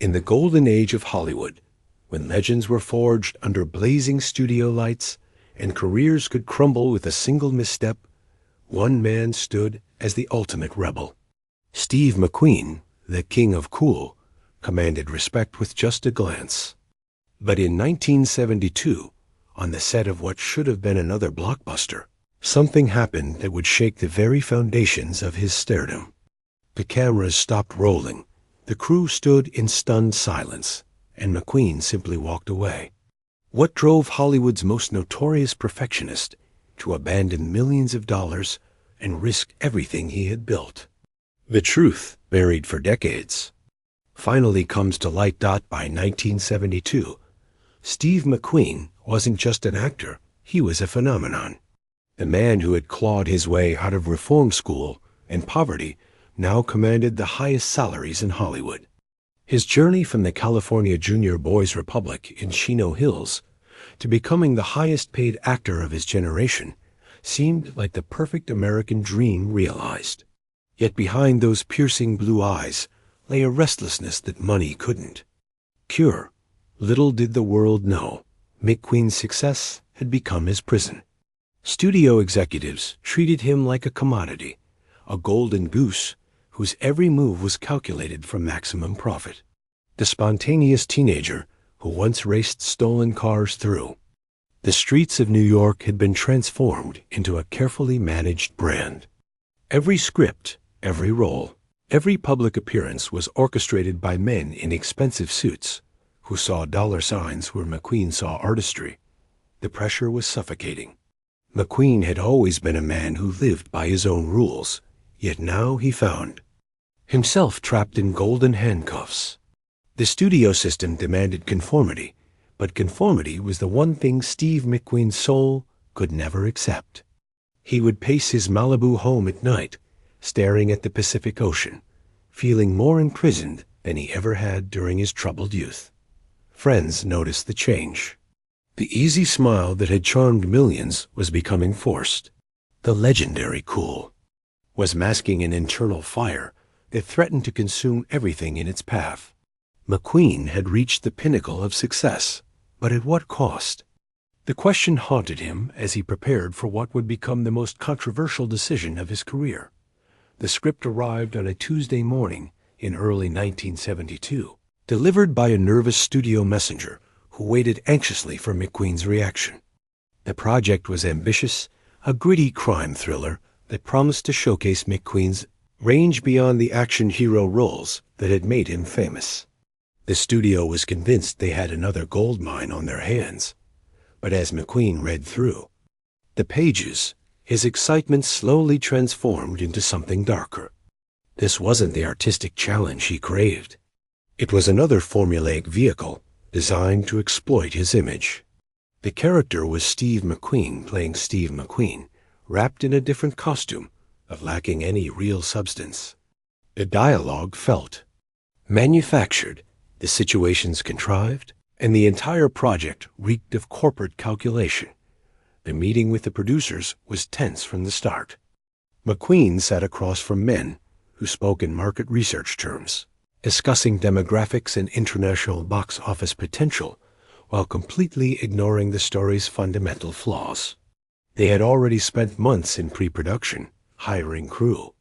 In the golden age of Hollywood, when legends were forged under blazing studio lights and careers could crumble with a single misstep, one man stood as the ultimate rebel. Steve McQueen, the king of cool, commanded respect with just a glance. But in 1972, on the set of what should have been another blockbuster, something happened that would shake the very foundations of his stardom. The cameras stopped rolling, the crew stood in stunned silence, and McQueen simply walked away. What drove Hollywood's most notorious perfectionist to abandon millions of dollars and risk everything he had built? The truth, buried for decades, finally comes to light. By 1972, Steve McQueen wasn't just an actor, he was a phenomenon. The man who had clawed his way out of reform school and poverty now commanded the highest salaries in Hollywood. His journey from the California Junior Boys Republic in Chino Hills to becoming the highest-paid actor of his generation seemed like the perfect American dream realized. Yet behind those piercing blue eyes lay a restlessness that money couldn't cure. Little did the world know, McQueen's success had become his prison. Studio executives treated him like a commodity, a golden goose whose every move was calculated for maximum profit. The spontaneous teenager who once raced stolen cars through the streets of New York had been transformed into a carefully managed brand. Every script, every role, every public appearance was orchestrated by men in expensive suits who saw dollar signs where McQueen saw artistry. The pressure was suffocating. McQueen had always been a man who lived by his own rules, yet now he found himself trapped in golden handcuffs. The studio system demanded conformity, but conformity was the one thing Steve McQueen's soul could never accept. He would pace his Malibu home at night, staring at the Pacific Ocean, feeling more imprisoned than he ever had during his troubled youth. Friends noticed the change. The easy smile that had charmed millions was becoming forced. The legendary cool was masking an internal fire that threatened to consume everything in its path. McQueen had reached the pinnacle of success, but at what cost? The question haunted him as he prepared for what would become the most controversial decision of his career. The script arrived on a Tuesday morning in early 1972, delivered by a nervous studio messenger who waited anxiously for McQueen's reaction. The project was ambitious, a gritty crime thriller that promised to showcase McQueen's range beyond the action hero roles that had made him famous. The studio was convinced they had another gold mine on their hands, but as McQueen read through the pages, his excitement slowly transformed into something darker. This wasn't the artistic challenge he craved. It was another formulaic vehicle designed to exploit his image. The character was Steve McQueen playing Steve McQueen, wrapped in a different costume, lacking any real substance. The dialogue felt manufactured, the situations contrived, and the entire project reeked of corporate calculation. The meeting with the producers was tense from the start. McQueen sat across from men who spoke in market research terms, discussing demographics and international box office potential while completely ignoring the story's fundamental flaws. They had already spent months in pre-production, hiring crew,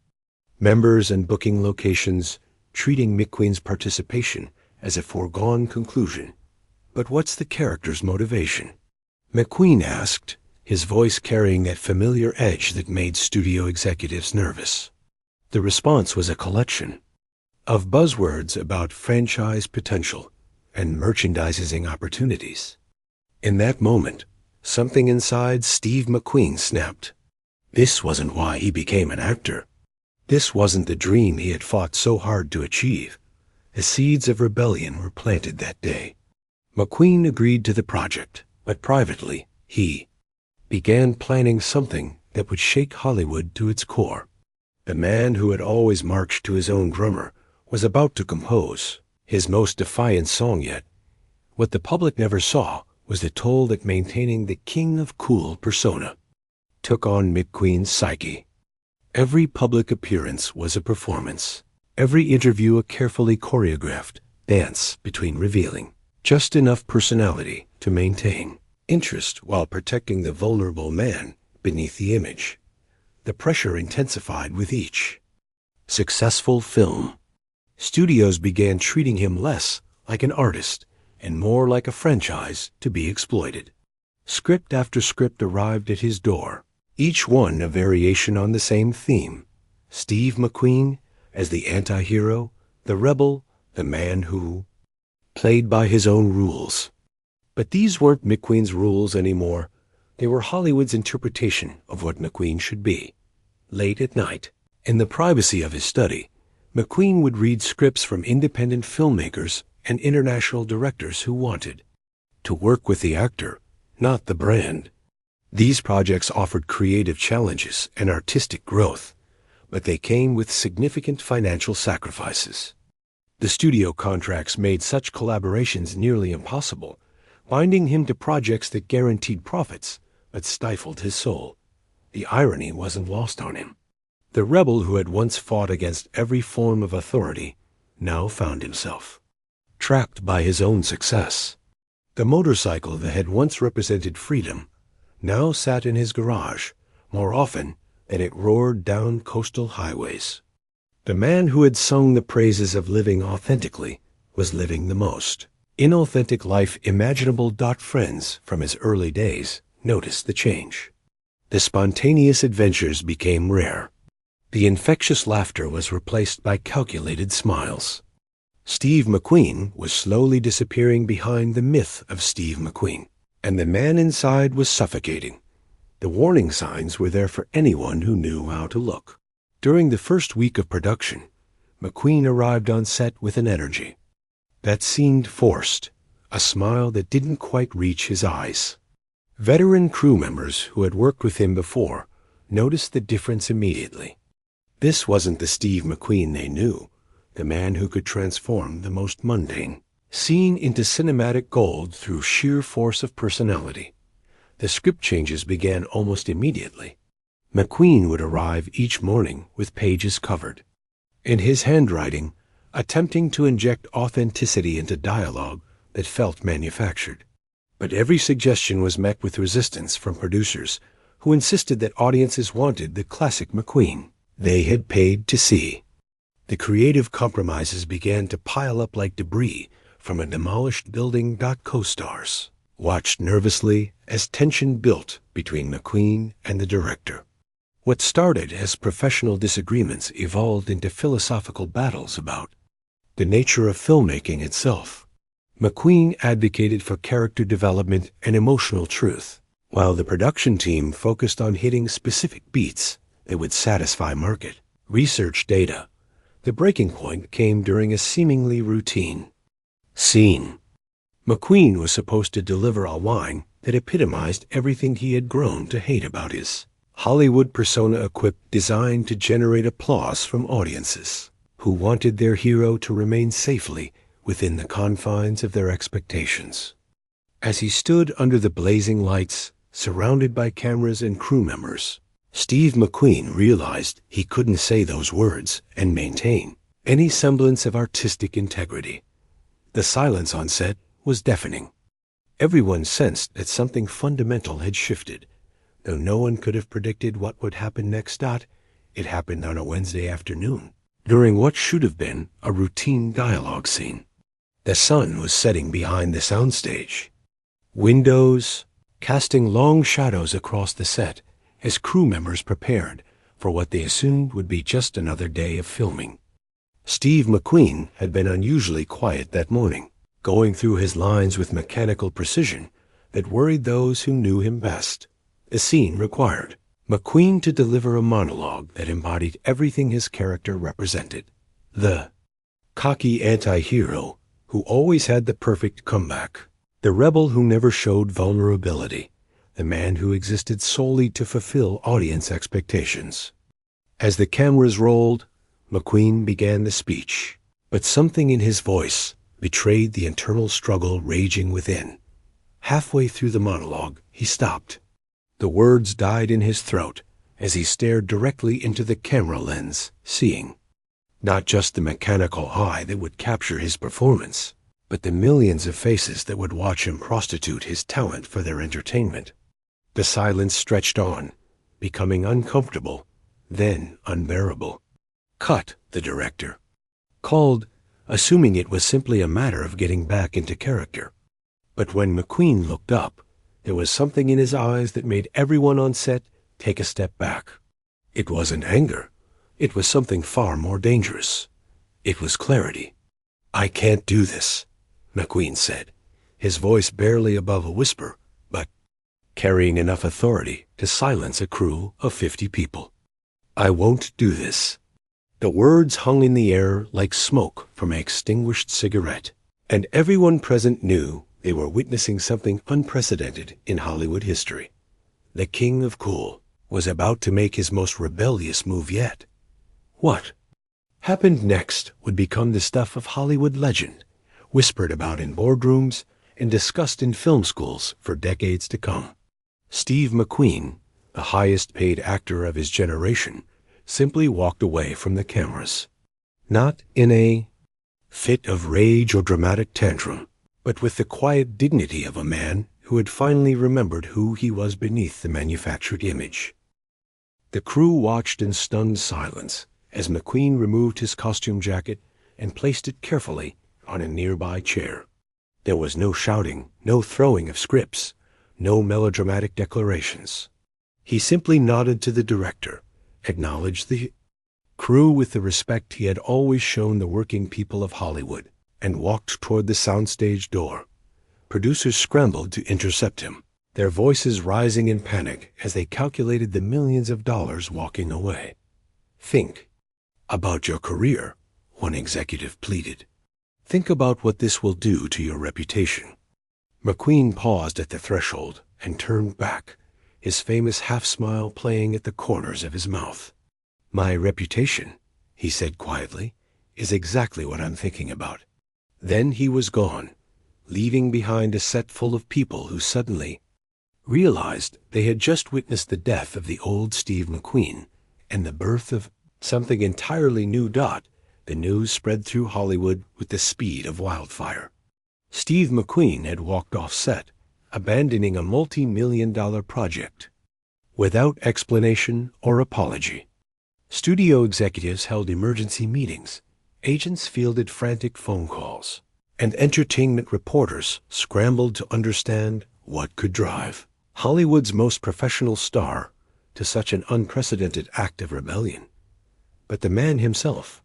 members and booking locations, treating McQueen's participation as a foregone conclusion. But what's the character's motivation? McQueen asked, his voice carrying that familiar edge that made studio executives nervous. The response was a collection of buzzwords about franchise potential and merchandising opportunities. In that moment, something inside Steve McQueen snapped. This wasn't why he became an actor. This wasn't the dream he had fought so hard to achieve. The seeds of rebellion were planted that day. McQueen agreed to the project, but privately, he began planning something that would shake Hollywood to its core. The man who had always marched to his own drummer was about to compose his most defiant song yet. What the public never saw was the toll that maintaining the king of cool persona took on McQueen's psyche. Every public appearance was a performance, every interview a carefully choreographed, dance between revealing just enough personality to maintain interest while protecting the vulnerable man beneath the image. The pressure intensified with each successful film. Studios began treating him less like an artist and more like a franchise to be exploited. Script after script arrived at his door, each one a variation on the same theme. Steve McQueen as the anti-hero, the rebel, the man who played by his own rules. But these weren't McQueen's rules anymore. They were Hollywood's interpretation of what McQueen should be. Late at night, in the privacy of his study, McQueen would read scripts from independent filmmakers and international directors who wanted to work with the actor, not the brand. These projects offered creative challenges and artistic growth, but they came with significant financial sacrifices. The studio contracts made such collaborations nearly impossible, binding him to projects that guaranteed profits but stifled his soul. The irony wasn't lost on him. The rebel who had once fought against every form of authority now found himself trapped by his own success. The motorcycle that had once represented freedom now sat in his garage more often than it roared down coastal highways. The man who had sung the praises of living authentically was living the most inauthentic life imaginable. Friends from his early days noticed the change. The spontaneous adventures became rare. The infectious laughter was replaced by calculated smiles. Steve McQueen was slowly disappearing behind the myth of Steve McQueen, and the man inside was suffocating. The warning signs were there for anyone who knew how to look. During the first week of production, McQueen arrived on set with an energy that seemed forced, a smile that didn't quite reach his eyes. Veteran crew members who had worked with him before noticed the difference immediately. This wasn't the Steve McQueen they knew, the man who could transform the most mundane scene into cinematic gold through sheer force of personality. The script changes began almost immediately. McQueen would arrive each morning with pages covered, in his handwriting, attempting to inject authenticity into dialogue that felt manufactured. But every suggestion was met with resistance from producers who insisted that audiences wanted the classic McQueen they had paid to see. The creative compromises began to pile up like debris from a demolished building. Co-stars watched nervously as tension built between McQueen and the director. What started as professional disagreements evolved into philosophical battles about the nature of filmmaking itself. McQueen advocated for character development and emotional truth, while the production team focused on hitting specific beats that would satisfy market research data. The breaking point came during a seemingly routine scene. McQueen was supposed to deliver a line that epitomized everything he had grown to hate about his Hollywood persona, designed to generate applause from audiences who wanted their hero to remain safely within the confines of their expectations. As he stood under the blazing lights, surrounded by cameras and crew members, Steve McQueen realized he couldn't say those words and maintain any semblance of artistic integrity. The silence on set was deafening. Everyone sensed that something fundamental had shifted. Though no one could have predicted what would happen next. It happened on a Wednesday afternoon, during what should have been a routine dialogue scene. The sun was setting behind the soundstage, windows casting long shadows across the set as crew members prepared for what they assumed would be just another day of filming. Steve McQueen had been unusually quiet that morning, going through his lines with mechanical precision that worried those who knew him best. The scene required McQueen to deliver a monologue that embodied everything his character represented. The cocky anti-hero who always had the perfect comeback. The rebel who never showed vulnerability. The man who existed solely to fulfill audience expectations. As the cameras rolled, McQueen began the speech, but something in his voice betrayed the internal struggle raging within. Halfway through the monologue, he stopped. The words died in his throat as he stared directly into the camera lens, seeing Not just the mechanical eye that would capture his performance, but the millions of faces that would watch him prostitute his talent for their entertainment. The silence stretched on, becoming uncomfortable, then unbearable. "Cut," the director called, assuming it was simply a matter of getting back into character. But when McQueen looked up, there was something in his eyes that made everyone on set take a step back. It wasn't anger. It was something far more dangerous. It was clarity. "I can't do this," McQueen said, his voice barely above a whisper, but carrying enough authority to silence a crew of 50 people. "I won't do this." The words hung in the air like smoke from an extinguished cigarette, and everyone present knew they were witnessing something unprecedented in Hollywood history. The king of cool was about to make his most rebellious move yet. What happened next would become the stuff of Hollywood legend, whispered about in boardrooms and discussed in film schools for decades to come. Steve McQueen, the highest-paid actor of his generation, simply walked away from the cameras. Not in a fit of rage or dramatic tantrum, but with the quiet dignity of a man who had finally remembered who he was beneath the manufactured image. The crew watched in stunned silence as McQueen removed his costume jacket and placed it carefully on a nearby chair. There was no shouting, no throwing of scripts, no melodramatic declarations. He simply nodded to the director, acknowledged the crew with the respect he had always shown the working people of Hollywood, and walked toward the soundstage door. Producers scrambled to intercept him, their voices rising in panic as they calculated the millions of dollars walking away. "Think about your career," one executive pleaded. "Think about what this will do to your reputation." McQueen paused at the threshold and turned back, his famous half-smile playing at the corners of his mouth. "My reputation," he said quietly, "is exactly what I'm thinking about." Then he was gone, leaving behind a set full of people who suddenly realized they had just witnessed the death of the old Steve McQueen and the birth of something entirely new. The news spread through Hollywood with the speed of wildfire. Steve McQueen had walked off set, abandoning a multi-million-dollar project, without explanation or apology. Studio executives held emergency meetings, agents fielded frantic phone calls, and entertainment reporters scrambled to understand what could drive Hollywood's most professional star to such an unprecedented act of rebellion. But the man himself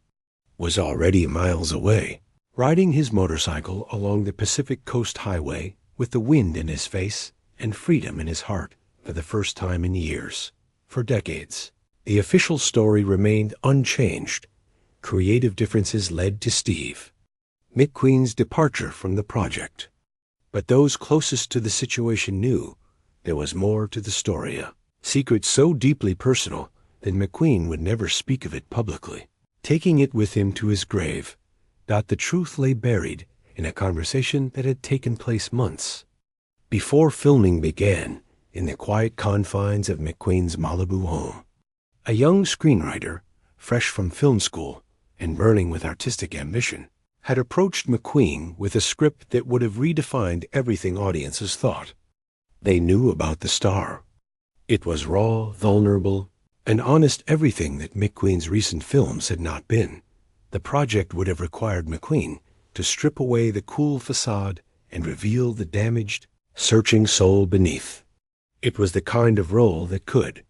was already miles away, riding his motorcycle along the Pacific Coast Highway with the wind in his face and freedom in his heart for the first time in years. For decades, the official story remained unchanged. Creative differences led to Steve McQueen's departure from the project. But those closest to the situation knew there was more to the story, a secret so deeply personal that McQueen would never speak of it publicly, taking it with him to his grave. The truth lay buried in a conversation that had taken place months before filming began in the quiet confines of McQueen's Malibu home. A young screenwriter, fresh from film school and burning with artistic ambition, had approached McQueen with a script that would have redefined everything audiences thought they knew about the star. It was raw, vulnerable, and honest, everything that McQueen's recent films had not been. The project would have required McQueen to strip away the cool facade and reveal the damaged, searching soul beneath. It was the kind of role that could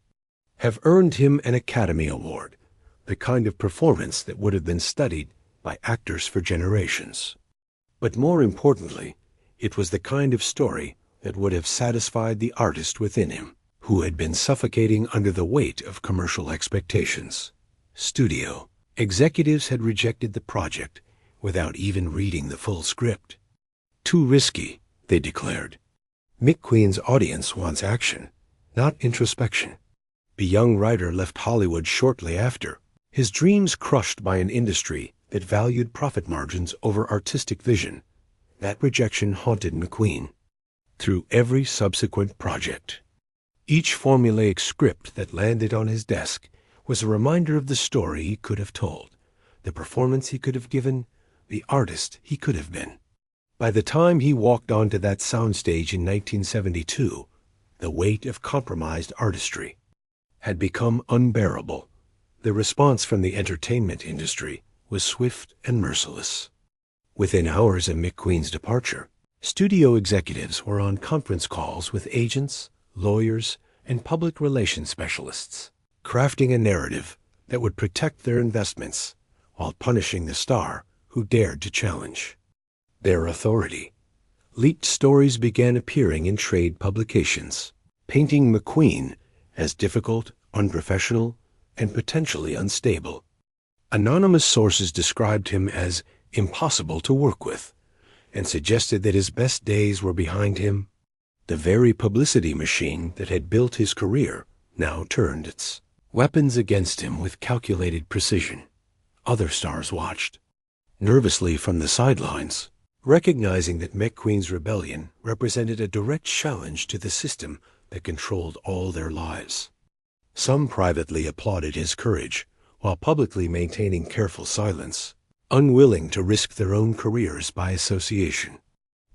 have earned him an Academy Award, the kind of performance that would have been studied by actors for generations. But more importantly, it was the kind of story that would have satisfied the artist within him, who had been suffocating under the weight of commercial expectations. Studio executives had rejected the project without even reading the full script. Too risky, they declared. McQueen's audience wants action, not introspection. The young writer left Hollywood shortly after, his dreams crushed by an industry that valued profit margins over artistic vision. That rejection haunted McQueen through every subsequent project. Each formulaic script that landed on his desk was a reminder of the story he could have told, the performance he could have given, the artist he could have been. By the time he walked onto that soundstage in 1972, the weight of compromised artistry had become unbearable. The response from the entertainment industry was swift and merciless. Within hours of McQueen's departure, studio executives were on conference calls with agents, lawyers, and public relations specialists, crafting a narrative that would protect their investments while punishing the star who dared to challenge their authority. Leaked stories began appearing in trade publications, painting McQueen as difficult, unprofessional, and potentially unstable. Anonymous sources described him as impossible to work with and suggested that his best days were behind him. The very publicity machine that had built his career now turned its weapons against him with calculated precision. Other stars watched nervously from the sidelines, recognizing that McQueen's rebellion represented a direct challenge to the system that controlled all their lives. Some privately applauded his courage, while publicly maintaining careful silence, unwilling to risk their own careers by association.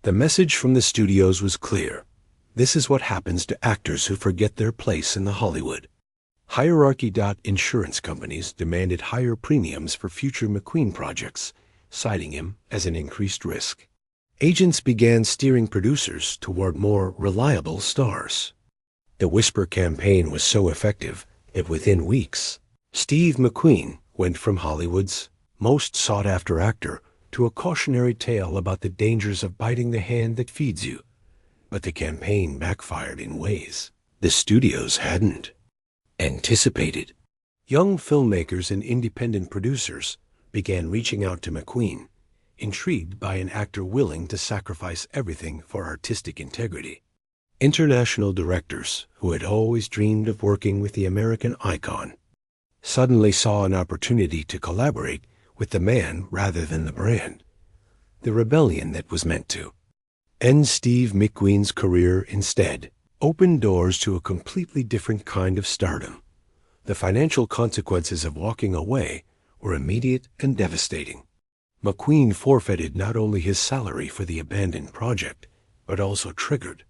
The message from the studios was clear. This is what happens to actors who forget their place in the Hollywood hierarchy. Insurance companies demanded higher premiums for future McQueen projects, citing him as an increased risk. Agents began steering producers toward more reliable stars. The Whisper campaign was so effective that within weeks, Steve McQueen went from Hollywood's most sought-after actor to a cautionary tale about the dangers of biting the hand that feeds you. But the campaign backfired in ways the studios hadn't anticipated. Young filmmakers and independent producers began reaching out to McQueen, intrigued by an actor willing to sacrifice everything for artistic integrity. International directors, who had always dreamed of working with the American icon, suddenly saw an opportunity to collaborate with the man rather than the brand. The rebellion that was meant to end Steve McQueen's career instead opened doors to a completely different kind of stardom. The financial consequences of walking away were immediate and devastating. McQueen forfeited not only his salary for the abandoned project, but also triggered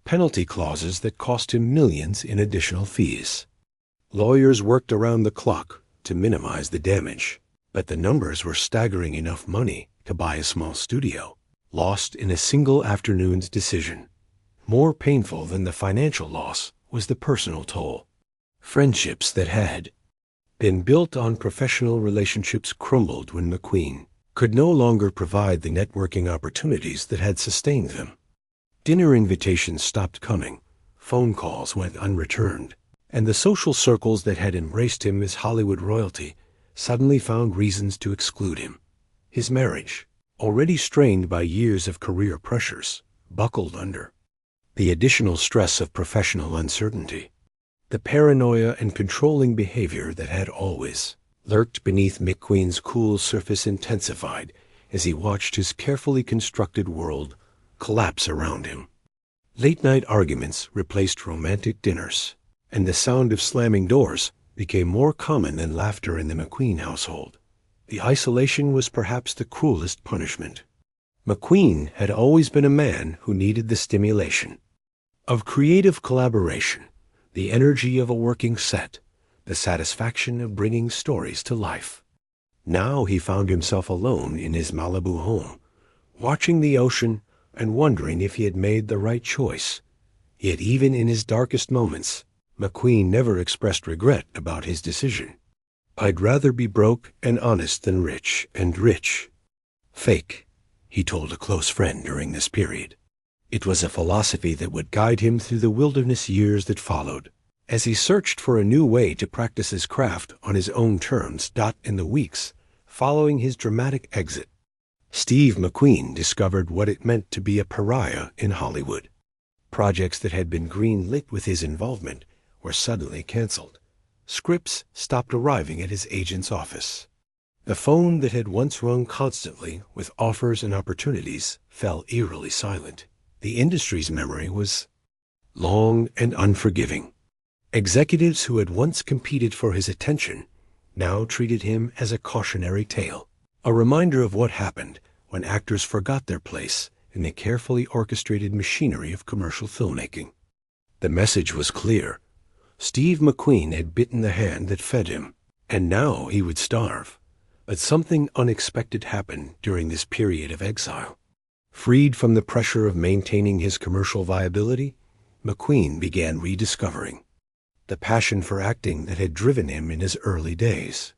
penalty clauses that cost him millions in additional fees. Lawyers worked around the clock to minimize the damage, but the numbers were staggering enough money to buy a small studio, lost in a single afternoon's decision. More painful than the financial loss was the personal toll. Friendships that had been built on professional relationships crumbled when McQueen could no longer provide the networking opportunities that had sustained them. Dinner invitations stopped coming, phone calls went unreturned, and the social circles that had embraced him as Hollywood royalty suddenly found reasons to exclude him. His marriage, already strained by years of career pressures, buckled under the additional stress of professional uncertainty. The paranoia and controlling behavior that had always lurked beneath McQueen's cool surface intensified as he watched his carefully constructed world collapse around him. Late-night arguments replaced romantic dinners, and the sound of slamming doors became more common than laughter in the McQueen household. The isolation was perhaps the cruelest punishment. McQueen had always been a man who needed the stimulation of creative collaboration, the energy of a working set, the satisfaction of bringing stories to life. Now he found himself alone in his Malibu home, watching the ocean and wondering if he had made the right choice. Yet even in his darkest moments, McQueen never expressed regret about his decision. "I'd rather be broke and honest than rich and rich fake," he told a close friend during this period. It was a philosophy that would guide him through the wilderness years that followed, as he searched for a new way to practice his craft on his own terms. In the weeks following his dramatic exit, Steve McQueen discovered what it meant to be a pariah in Hollywood. Projects that had been green-lit with his involvement were suddenly canceled. Scripts stopped arriving at his agent's office. The phone that had once rung constantly with offers and opportunities fell eerily silent. The industry's memory was long and unforgiving. Executives who had once competed for his attention now treated him as a cautionary tale, a reminder of what happened when actors forgot their place in the carefully orchestrated machinery of commercial filmmaking. The message was clear. Steve McQueen had bitten the hand that fed him, and now he would starve. But something unexpected happened during this period of exile. Freed from the pressure of maintaining his commercial viability, McQueen began rediscovering the passion for acting that had driven him in his early days.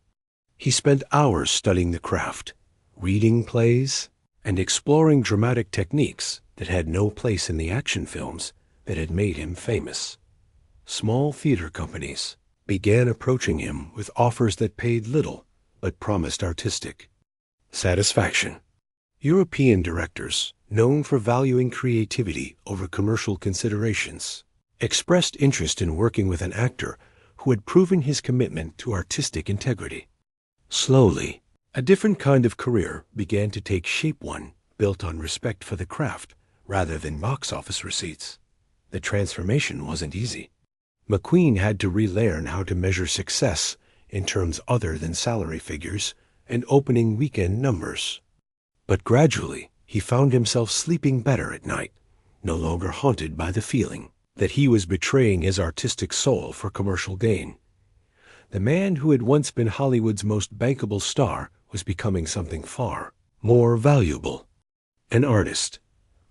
He spent hours studying the craft, reading plays, and exploring dramatic techniques that had no place in the action films that had made him famous. Small theater companies began approaching him with offers that paid little but promised artistic satisfaction. European directors, known for valuing creativity over commercial considerations, expressed interest in working with an actor who had proven his commitment to artistic integrity. Slowly, a different kind of career began to take shape, one built on respect for the craft rather than box office receipts. The transformation wasn't easy. McQueen had to relearn how to measure success in terms other than salary figures and opening weekend numbers. But gradually, he found himself sleeping better at night, no longer haunted by the feeling that he was betraying his artistic soul for commercial gain. The man who had once been Hollywood's most bankable star was becoming something far more valuable. An artist.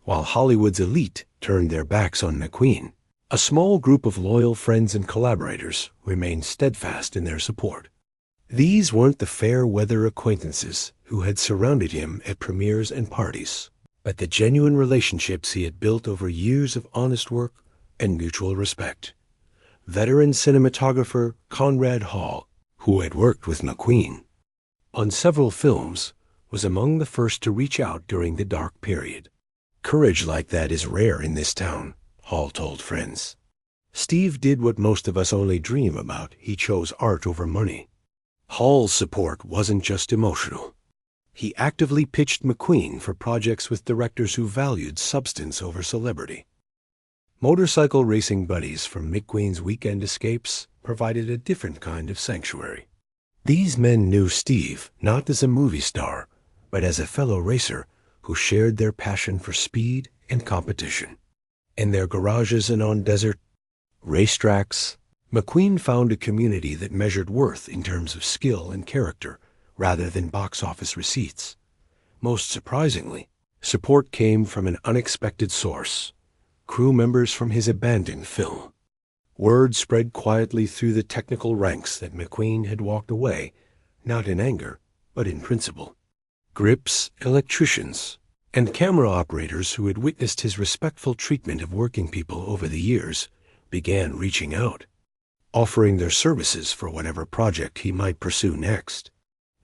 While Hollywood's elite turned their backs on McQueen, a small group of loyal friends and collaborators remained steadfast in their support. These weren't the fair-weather acquaintances who had surrounded him at premieres and parties, but the genuine relationships he had built over years of honest work and mutual respect. Veteran cinematographer Conrad Hall, who had worked with McQueen on several films, was among the first to reach out during the dark period. "Courage like that is rare in this town," Hall told friends. "Steve did what most of us only dream about. He chose art over money." Hall's support wasn't just emotional. He actively pitched McQueen for projects with directors who valued substance over celebrity. Motorcycle racing buddies from McQueen's weekend escapes provided a different kind of sanctuary. These men knew Steve not as a movie star, but as a fellow racer who shared their passion for speed and competition. In their garages and on desert racetracks, McQueen found a community that measured worth in terms of skill and character rather than box office receipts. Most surprisingly, support came from an unexpected source: crew members from his abandoned film. Word spread quietly through the technical ranks that McQueen had walked away, not in anger, but in principle. Grips, electricians, and camera operators who had witnessed his respectful treatment of working people over the years began reaching out, offering their services for whatever project he might pursue next.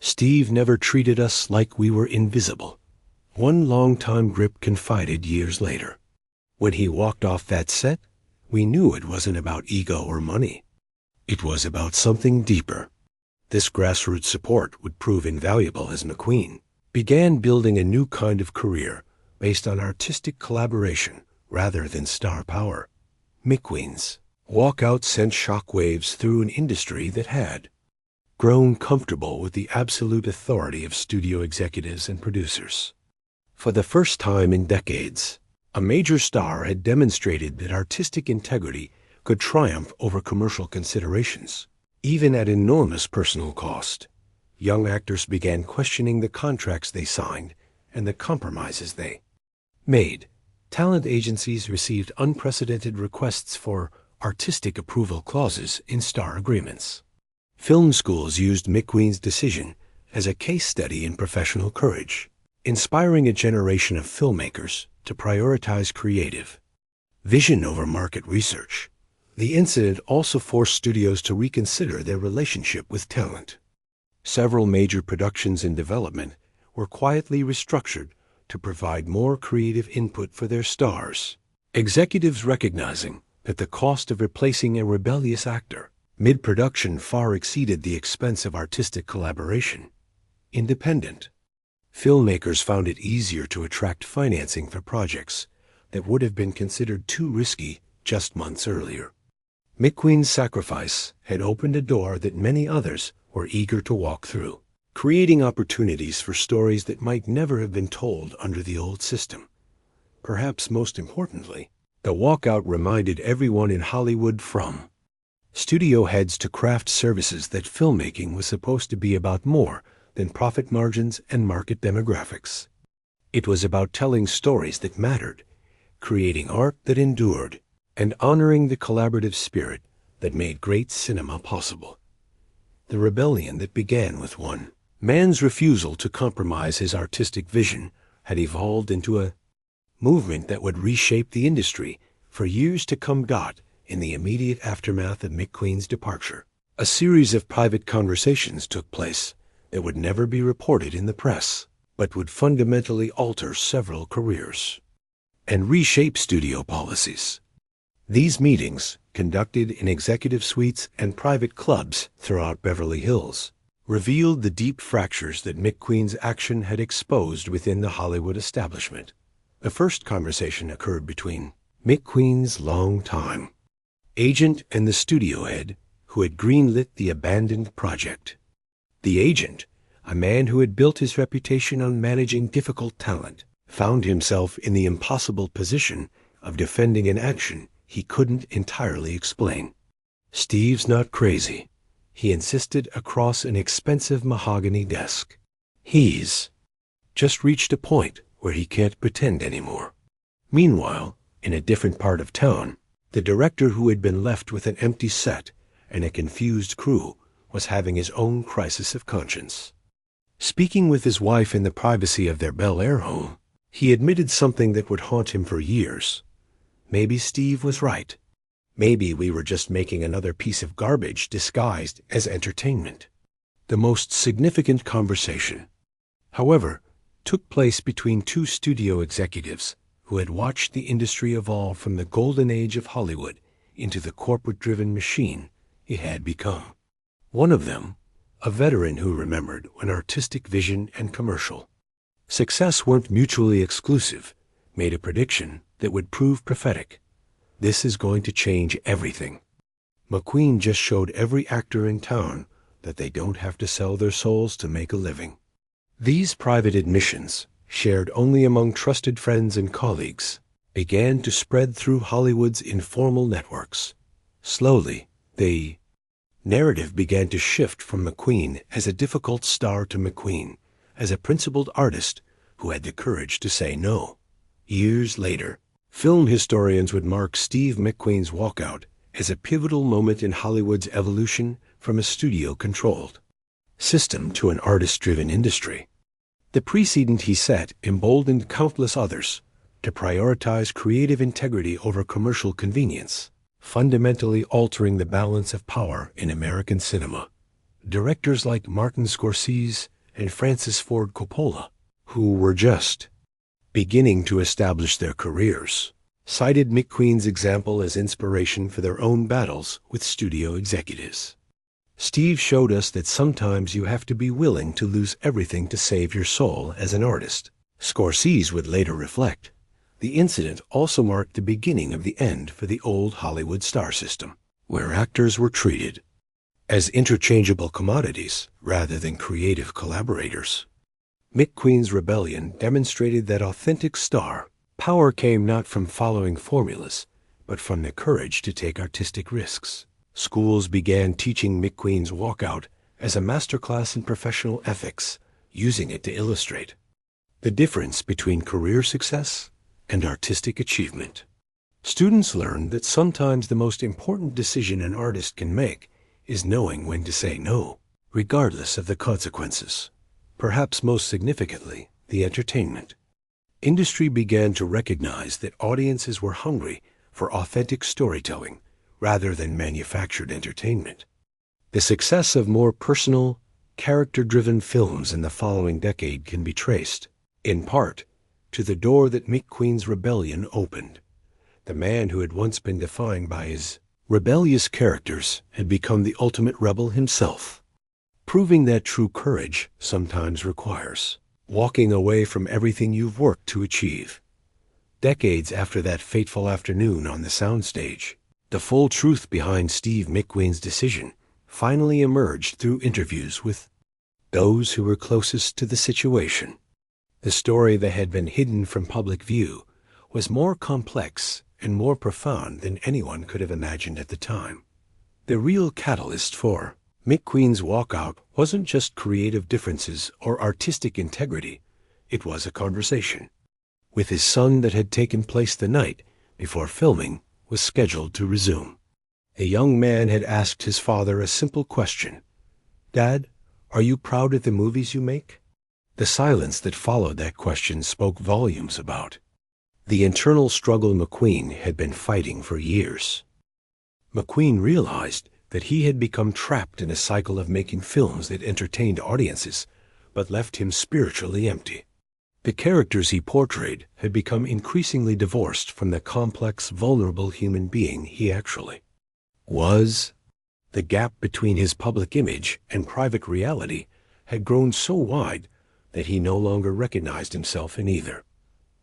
"Steve never treated us like we were invisible," one longtime grip confided years later. "When he walked off that set, we knew it wasn't about ego or money. It was about something deeper." This grassroots support would prove invaluable as McQueen began building a new kind of career based on artistic collaboration rather than star power. McQueen's walkout sent shockwaves through an industry that had grown comfortable with the absolute authority of studio executives and producers. For the first time in decades, a major star had demonstrated that artistic integrity could triumph over commercial considerations, even at enormous personal cost. Young actors began questioning the contracts they signed and the compromises they made. Talent agencies received unprecedented requests for artistic approval clauses in star agreements. Film schools used McQueen's decision as a case study in professional courage, inspiring a generation of filmmakers to prioritize creative vision over market research. The incident also forced studios to reconsider their relationship with talent. Several major productions in development were quietly restructured to provide more creative input for their stars. Executives recognizing that the cost of replacing a rebellious actor mid-production far exceeded the expense of artistic collaboration. Independent filmmakers found it easier to attract financing for projects that would have been considered too risky just months earlier. McQueen's sacrifice had opened a door that many others were eager to walk through, creating opportunities for stories that might never have been told under the old system. Perhaps most importantly, the walkout reminded everyone in Hollywood, from studio heads to craft services, that filmmaking was supposed to be about more than profit margins and market demographics. It was about telling stories that mattered, creating art that endured, and honoring the collaborative spirit that made great cinema possible. The rebellion that began with one man's refusal to compromise his artistic vision had evolved into a movement that would reshape the industry for years to come. In the immediate aftermath of McQueen's departure, a series of private conversations took place that would never be reported in the press, but would fundamentally alter several careers and reshape studio policies. These meetings, conducted in executive suites and private clubs throughout Beverly Hills, revealed the deep fractures that McQueen's action had exposed within the Hollywood establishment. The first conversation occurred between McQueen's longtime agent and the studio head who had greenlit the abandoned project. The agent, a man who had built his reputation on managing difficult talent, found himself in the impossible position of defending an action he couldn't entirely explain. "Steve's not crazy," he insisted across an expensive mahogany desk. "He's just reached a point where he can't pretend anymore." Meanwhile, in a different part of town, the director, who had been left with an empty set and a confused crew, was having his own crisis of conscience. Speaking with his wife in the privacy of their Bel Air home, he admitted something that would haunt him for years. "Maybe Steve was right. Maybe we were just making another piece of garbage disguised as entertainment." The most significant conversation, however, took place between two studio executives who had watched the industry evolve from the golden age of Hollywood into the corporate-driven machine it had become. One of them, a veteran who remembered when artistic vision and commercial success weren't mutually exclusive, made a prediction that would prove prophetic. "This is going to change everything. McQueen just showed every actor in town that they don't have to sell their souls to make a living." These private admissions, shared only among trusted friends and colleagues, began to spread through Hollywood's informal networks. Slowly, the narrative began to shift from McQueen as a difficult star to McQueen as a principled artist who had the courage to say no. Years later, film historians would mark Steve McQueen's walkout as a pivotal moment in Hollywood's evolution from a studio-controlled system to an artist-driven industry. The precedent he set emboldened countless others to prioritize creative integrity over commercial convenience, fundamentally altering the balance of power in American cinema. Directors like Martin Scorsese and Francis Ford Coppola, who were just beginning to establish their careers, cited McQueen's example as inspiration for their own battles with studio executives. "Steve showed us that sometimes you have to be willing to lose everything to save your soul as an artist," Scorsese would later reflect. The incident also marked the beginning of the end for the old Hollywood star system, where actors were treated as interchangeable commodities rather than creative collaborators. McQueen's rebellion demonstrated that authentic star power came not from following formulas, but from the courage to take artistic risks. Schools began teaching McQueen's walkout as a masterclass in professional ethics, using it to illustrate the difference between career success and artistic achievement. Students learned that sometimes the most important decision an artist can make is knowing when to say no, regardless of the consequences. Perhaps most significantly, the entertainment industry began to recognize that audiences were hungry for authentic storytelling rather than manufactured entertainment. The success of more personal, character-driven films in the following decade can be traced, in part, to the door that McQueen's rebellion opened. The man who had once been defined by his rebellious characters had become the ultimate rebel himself, proving that true courage sometimes requires walking away from everything you've worked to achieve. Decades after that fateful afternoon on the soundstage, the full truth behind Steve McQueen's decision finally emerged through interviews with those who were closest to the situation. The story that had been hidden from public view was more complex and more profound than anyone could have imagined at the time. The real catalyst for McQueen's walkout wasn't just creative differences or artistic integrity. It was a conversation with his son that had taken place the night before filming was scheduled to resume. A young man had asked his father a simple question: "Dad, are you proud of the movies you make?" The silence that followed that question spoke volumes about the internal struggle McQueen had been fighting for years. McQueen realized that he had become trapped in a cycle of making films that entertained audiences but left him spiritually empty. The characters he portrayed had become increasingly divorced from the complex, vulnerable human being he actually was. The gap between his public image and private reality had grown so wide that he no longer recognized himself in either.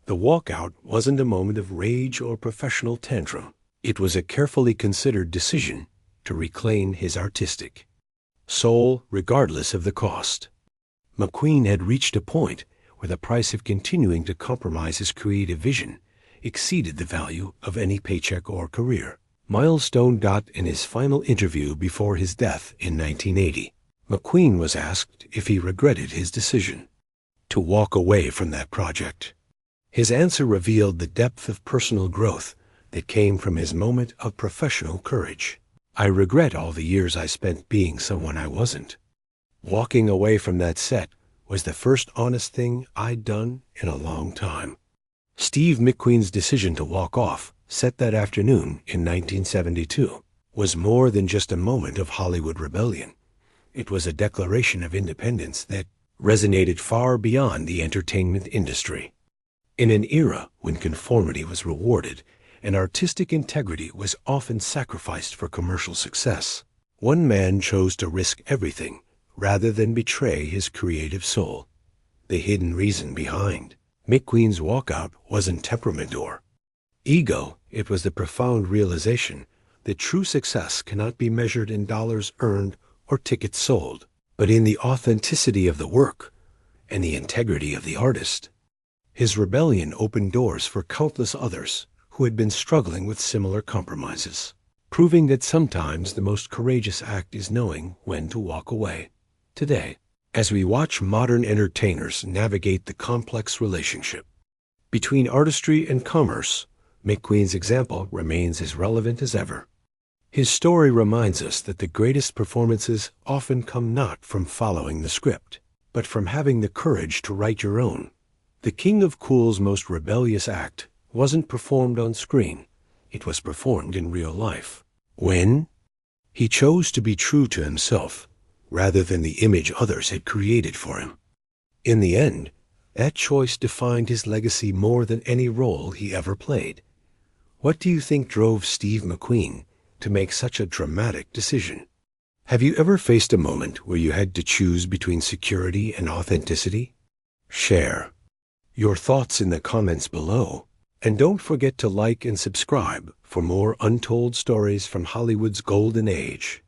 The walkout wasn't a moment of rage or professional tantrum. It was a carefully considered decision to reclaim his artistic soul regardless of the cost. McQueen had reached a point where the price of continuing to compromise his creative vision exceeded the value of any paycheck or career. Milestone. In his final interview before his death in 1980, McQueen was asked if he regretted his decision to walk away from that project. His answer revealed the depth of personal growth that came from his moment of professional courage. "I regret all the years I spent being someone I wasn't. Walking away from that set was the first honest thing I'd done in a long time." Steve McQueen's decision to walk off set that afternoon in 1972 was more than just a moment of Hollywood rebellion. It was a declaration of independence that resonated far beyond the entertainment industry. In an era when conformity was rewarded and artistic integrity was often sacrificed for commercial success, one man chose to risk everything rather than betray his creative soul. The hidden reason behind McQueen's walkout wasn't temperament or ego. It was the profound realization that true success cannot be measured in dollars earned or tickets sold, but in the authenticity of the work and the integrity of the artist. His rebellion opened doors for countless others who had been struggling with similar compromises, proving that sometimes the most courageous act is knowing when to walk away. Today, as we watch modern entertainers navigate the complex relationship between artistry and commerce, McQueen's example remains as relevant as ever. His story reminds us that the greatest performances often come not from following the script, but from having the courage to write your own. The King of Cool's most rebellious act wasn't performed on screen. It was performed in real life, when he chose to be true to himself rather than the image others had created for him. In the end, that choice defined his legacy more than any role he ever played. What do you think drove Steve McQueen to make such a dramatic decision? Have you ever faced a moment where you had to choose between security and authenticity? Share your thoughts in the comments below, and don't forget to like and subscribe for more untold stories from Hollywood's golden age.